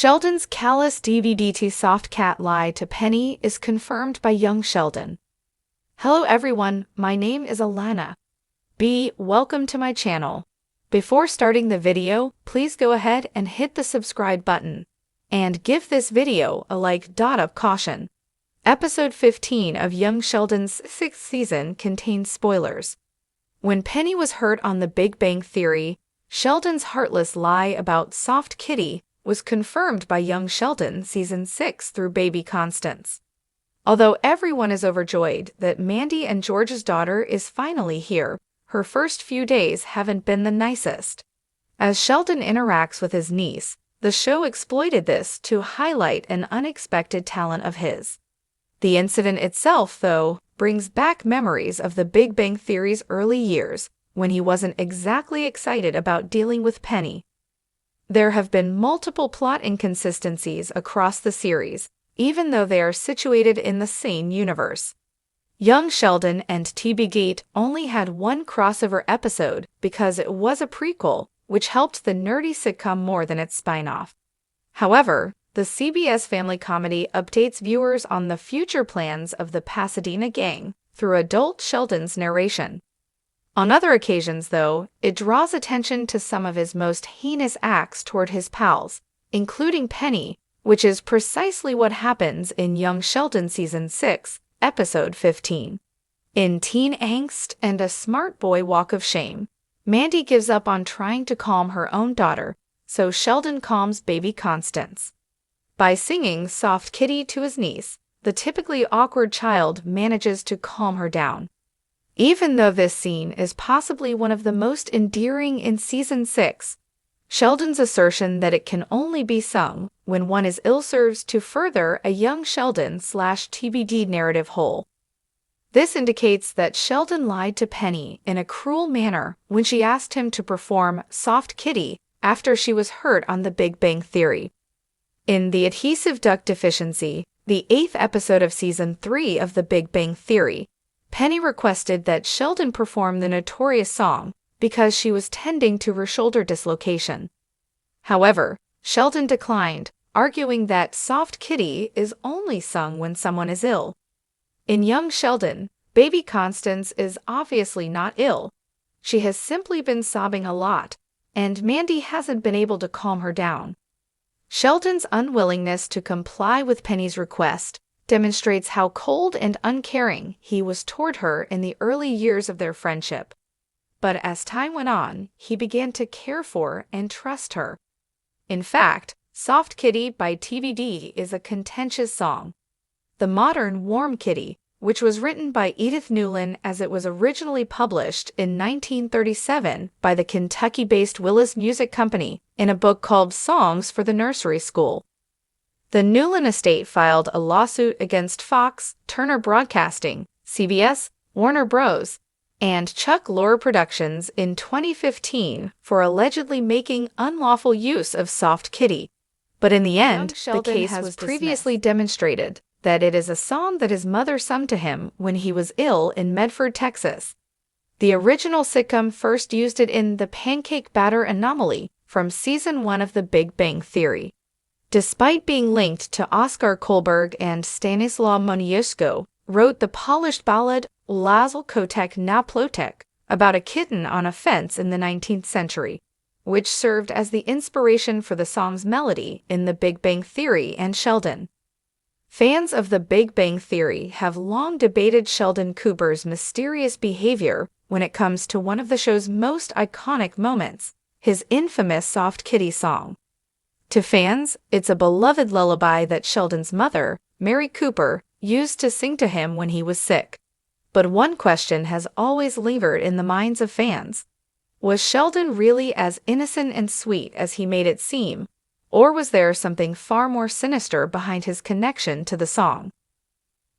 Sheldon's callous DVD soft cat lie to Penny is confirmed by young Sheldon. Hello everyone, my name is Alana. Welcome to my channel. Before starting the video, please go ahead and hit the subscribe button. And give this video a like. Of caution. Episode 15 of young Sheldon's 6th season contains spoilers. When Penny was hurt on The Big Bang Theory, Sheldon's heartless lie about Soft Kitty was confirmed by young Sheldon season 6 through baby Constance. Although everyone is overjoyed that Mandy and George's daughter is finally here, her first few days haven't been the nicest. As Sheldon interacts with his niece, the show exploited this to highlight an unexpected talent of his. The incident itself, though, brings back memories of The Big Bang Theory's early years, when he wasn't exactly excited about dealing with Penny. There have been multiple plot inconsistencies across the series, even though they are situated in the same universe. Young Sheldon and TB only had one crossover episode because it was a prequel, which helped the nerdy sitcom more than its spin-off. However, the CBS family comedy updates viewers on the future plans of the Pasadena gang through adult Sheldon's narration. On other occasions, though, it draws attention to some of his most heinous acts toward his pals, including Penny, which is precisely what happens in young Sheldon season 6, episode 15. In teen angst and a smart boy walk of shame, Mandy gives up on trying to calm her own daughter, so Sheldon calms baby Constance. By singing Soft Kitty to his niece, the typically awkward child manages to calm her down. Even though this scene is possibly one of the most endearing in season 6, Sheldon's assertion that it can only be sung when one is ill serves to further a young Sheldon/TBD narrative hole. This indicates that Sheldon lied to Penny in a cruel manner when she asked him to perform Soft Kitty after she was hurt on The Big Bang Theory. In The Adhesive Duct Deficiency, the 8th episode of season 3 of The Big Bang Theory, Penny requested that Sheldon perform the notorious song because she was tending to her shoulder dislocation. However, Sheldon declined, arguing that Soft Kitty is only sung when someone is ill. In young Sheldon, baby Constance is obviously not ill. She has simply been sobbing a lot, and Mandy hasn't been able to calm her down. Sheldon's unwillingness to comply with Penny's request demonstrates how cold and uncaring he was toward her in the early years of their friendship. But as time went on, he began to care for and trust her. In fact, Soft Kitty by TBD is a contentious song. The modern Warm Kitty, which was written by Edith Newlin as it was originally published in 1937 by the Kentucky-based Willis Music Company in a book called Songs for the Nursery School. The Newlin estate filed a lawsuit against Fox, Turner Broadcasting, CBS, Warner Bros., and Chuck Lorre Productions in 2015 for allegedly making unlawful use of Soft Kitty. But in the end, the case was previously demonstrated that it is a song that his mother sung to him when he was ill in Medford, Texas. The original sitcom first used it in The Pancake Batter Anomaly from season 1 of The Big Bang Theory. Despite being linked to Oskar Kohlberg and Stanislaw Moniuszko, wrote the polished ballad Lazl Kotek na Plotek about a kitten on a fence in the 19th century, which served as the inspiration for the song's melody in The Big Bang Theory and Sheldon. Fans of The Big Bang Theory have long debated Sheldon Cooper's mysterious behavior when it comes to one of the show's most iconic moments, his infamous Soft Kitty song. To fans, it's a beloved lullaby that Sheldon's mother, Mary Cooper, used to sing to him when he was sick. But one question has always lingered in the minds of fans. Was Sheldon really as innocent and sweet as he made it seem, or was there something far more sinister behind his connection to the song?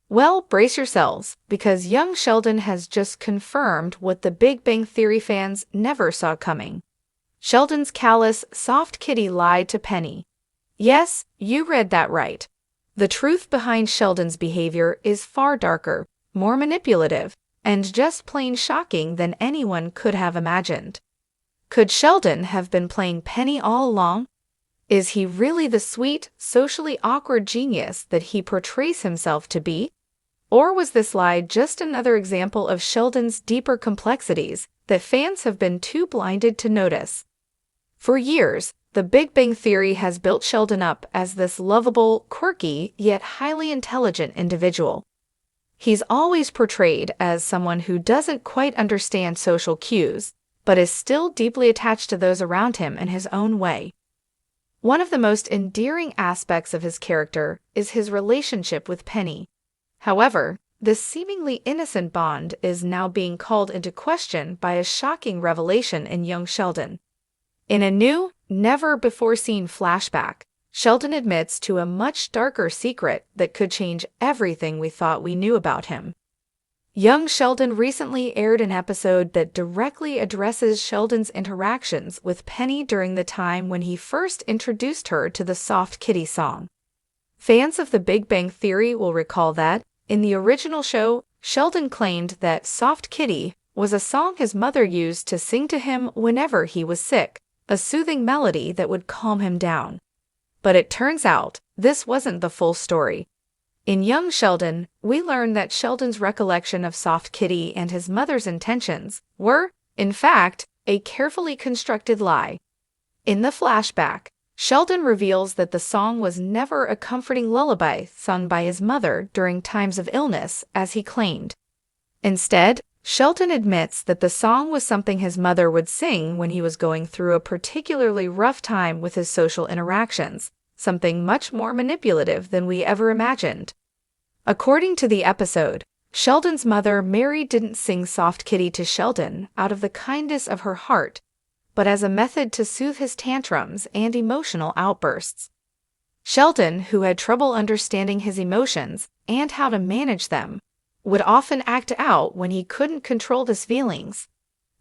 Well, brace yourselves, because young Sheldon has just confirmed what the Big Bang Theory fans never saw coming. Sheldon's callous Soft Kitty lied to Penny. Yes, you read that right. The truth behind Sheldon's behavior is far darker, more manipulative, and just plain shocking than anyone could have imagined. Could Sheldon have been playing Penny all along? Is he really the sweet, socially awkward genius that he portrays himself to be? Or was this lie just another example of Sheldon's deeper complexities that fans have been too blinded to notice? For years, The Big Bang Theory has built Sheldon up as this lovable, quirky, yet highly intelligent individual. He's always portrayed as someone who doesn't quite understand social cues, but is still deeply attached to those around him in his own way. One of the most endearing aspects of his character is his relationship with Penny. However, this seemingly innocent bond is now being called into question by a shocking revelation in young Sheldon. In a new, never-before-seen flashback, Sheldon admits to a much darker secret that could change everything we thought we knew about him. Young Sheldon recently aired an episode that directly addresses Sheldon's interactions with Penny during the time when he first introduced her to the Soft Kitty song. Fans of The Big Bang Theory will recall that, in the original show, Sheldon claimed that Soft Kitty was a song his mother used to sing to him whenever he was sick, a soothing melody that would calm him down. But it turns out, this wasn't the full story. In young Sheldon, we learn that Sheldon's recollection of Soft Kitty and his mother's intentions were, in fact, a carefully constructed lie. In the flashback, Sheldon reveals that the song was never a comforting lullaby sung by his mother during times of illness, as he claimed. Instead, Sheldon admits that the song was something his mother would sing when he was going through a particularly rough time with his social interactions, something much more manipulative than we ever imagined. According to the episode, Sheldon's mother, Mary, didn't sing Soft Kitty to Sheldon out of the kindness of her heart, but as a method to soothe his tantrums and emotional outbursts. Sheldon, who had trouble understanding his emotions and how to manage them, would often act out when he couldn't control his feelings.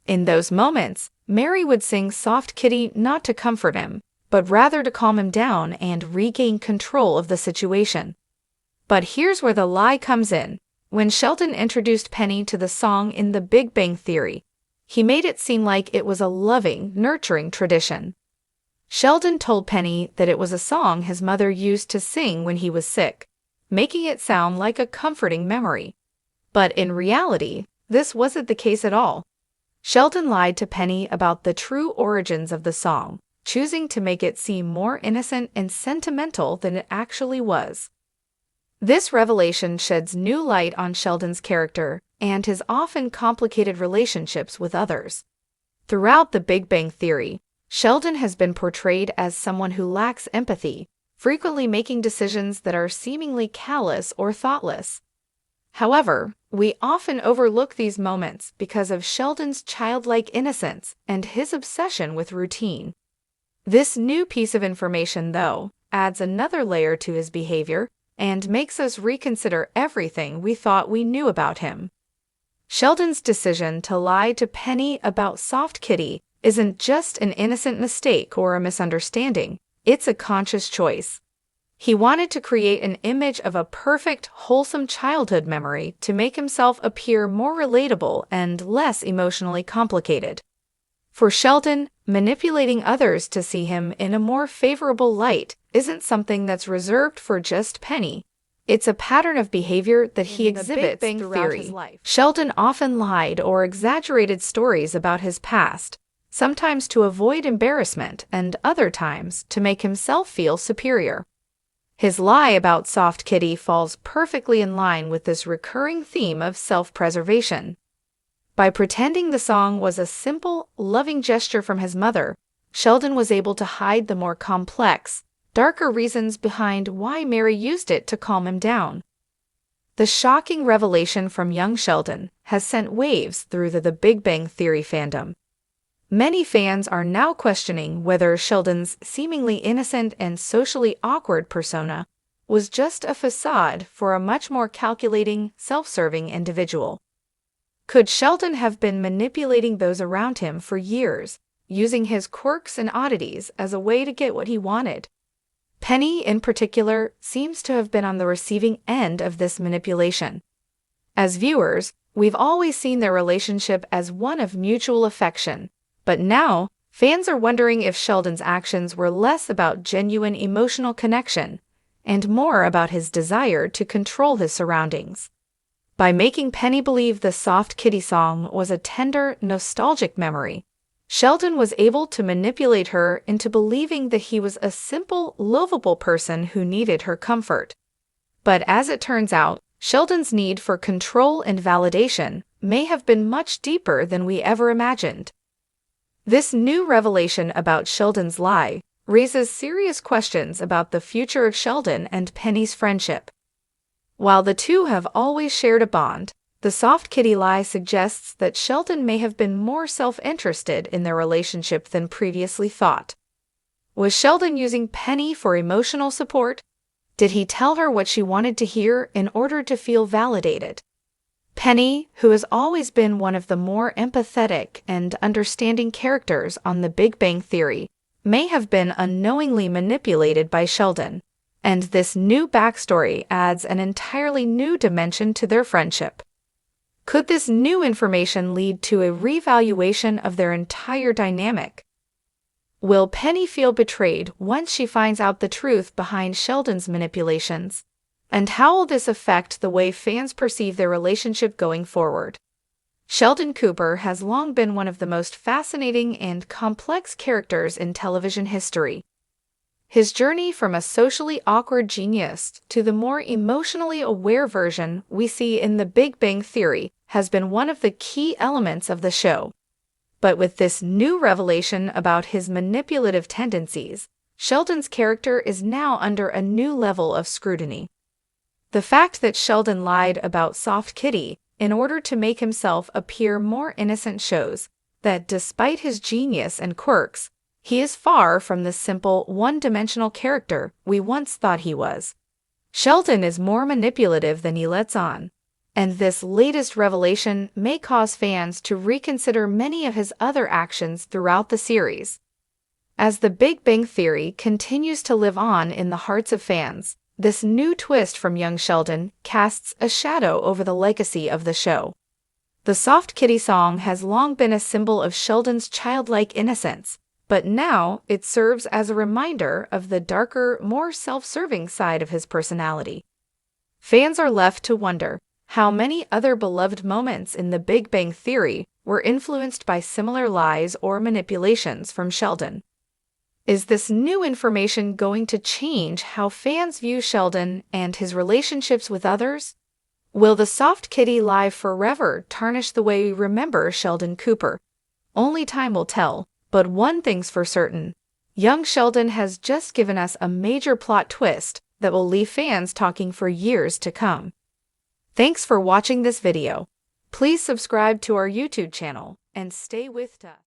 In those moments, Mary would sing Soft Kitty not to comfort him, but rather to calm him down and regain control of the situation. But here's where the lie comes in. When Sheldon introduced Penny to the song in The Big Bang Theory, he made it seem like it was a loving, nurturing tradition. Sheldon told Penny that it was a song his mother used to sing when he was sick, making it sound like a comforting memory. But in reality, this wasn't the case at all. Sheldon lied to Penny about the true origins of the song, choosing to make it seem more innocent and sentimental than it actually was. This revelation sheds new light on Sheldon's character and his often complicated relationships with others. Throughout The Big Bang Theory, Sheldon has been portrayed as someone who lacks empathy, frequently making decisions that are seemingly callous or thoughtless. However, we often overlook these moments because of Sheldon's childlike innocence and his obsession with routine. This new piece of information, though, adds another layer to his behavior and makes us reconsider everything we thought we knew about him. Sheldon's decision to lie to Penny about Soft Kitty isn't just an innocent mistake or a misunderstanding, it's a conscious choice. He wanted to create an image of a perfect, wholesome childhood memory to make himself appear more relatable and less emotionally complicated. For Sheldon, manipulating others to see him in a more favorable light isn't something that's reserved for just Penny. It's a pattern of behavior that he exhibits throughout his life. Sheldon often lied or exaggerated stories about his past, sometimes to avoid embarrassment and other times to make himself feel superior. His lie about Soft Kitty falls perfectly in line with this recurring theme of self-preservation. By pretending the song was a simple, loving gesture from his mother, Sheldon was able to hide the more complex, darker reasons behind why Mary used it to calm him down. The shocking revelation from young Sheldon has sent waves through the Big Bang Theory fandom. Many fans are now questioning whether Sheldon's seemingly innocent and socially awkward persona was just a facade for a much more calculating, self-serving individual. Could Sheldon have been manipulating those around him for years, using his quirks and oddities as a way to get what he wanted? Penny, in particular, seems to have been on the receiving end of this manipulation. As viewers, we've always seen their relationship as one of mutual affection, but now, Fans are wondering if Sheldon's actions were less about genuine emotional connection and more about his desire to control his surroundings. By making Penny believe the Soft Kitty song was a tender, nostalgic memory, Sheldon was able to manipulate her into believing that he was a simple, lovable person who needed her comfort. But as it turns out, Sheldon's need for control and validation may have been much deeper than we ever imagined. This new revelation about Sheldon's lie raises serious questions about the future of Sheldon and Penny's friendship. While the two have always shared a bond, the Soft Kitty lie suggests that Sheldon may have been more self-interested in their relationship than previously thought. Was Sheldon using Penny for emotional support? Did he tell her what she wanted to hear in order to feel validated? Penny, who has always been one of the more empathetic and understanding characters on The Big Bang Theory, may have been unknowingly manipulated by Sheldon, and this new backstory adds an entirely new dimension to their friendship. Could this new information lead to a reevaluation of their entire dynamic? Will Penny feel betrayed once she finds out the truth behind Sheldon's manipulations? And how will this affect the way fans perceive their relationship going forward? Sheldon Cooper has long been one of the most fascinating and complex characters in television history. His journey from a socially awkward genius to the more emotionally aware version we see in The Big Bang Theory has been one of the key elements of the show. But with this new revelation about his manipulative tendencies, Sheldon's character is now under a new level of scrutiny. The fact that Sheldon lied about Soft Kitty in order to make himself appear more innocent shows that despite his genius and quirks, he is far from the simple, one-dimensional character we once thought he was. Sheldon is more manipulative than he lets on, and this latest revelation may cause fans to reconsider many of his other actions throughout the series. As The Big Bang Theory continues to live on in the hearts of fans, this new twist from young Sheldon casts a shadow over the legacy of the show. The Soft Kitty song has long been a symbol of Sheldon's childlike innocence, but now it serves as a reminder of the darker, more self-serving side of his personality. Fans are left to wonder how many other beloved moments in The Big Bang Theory were influenced by similar lies or manipulations from Sheldon. Is this new information going to change how fans view Sheldon and his relationships with others? Will the Soft Kitty lie forever tarnish the way we remember Sheldon Cooper? Only time will tell, but one thing's for certain. Young Sheldon has just given us a major plot twist that will leave fans talking for years to come. Thanks for watching this video. Please subscribe to our YouTube channel and stay with us.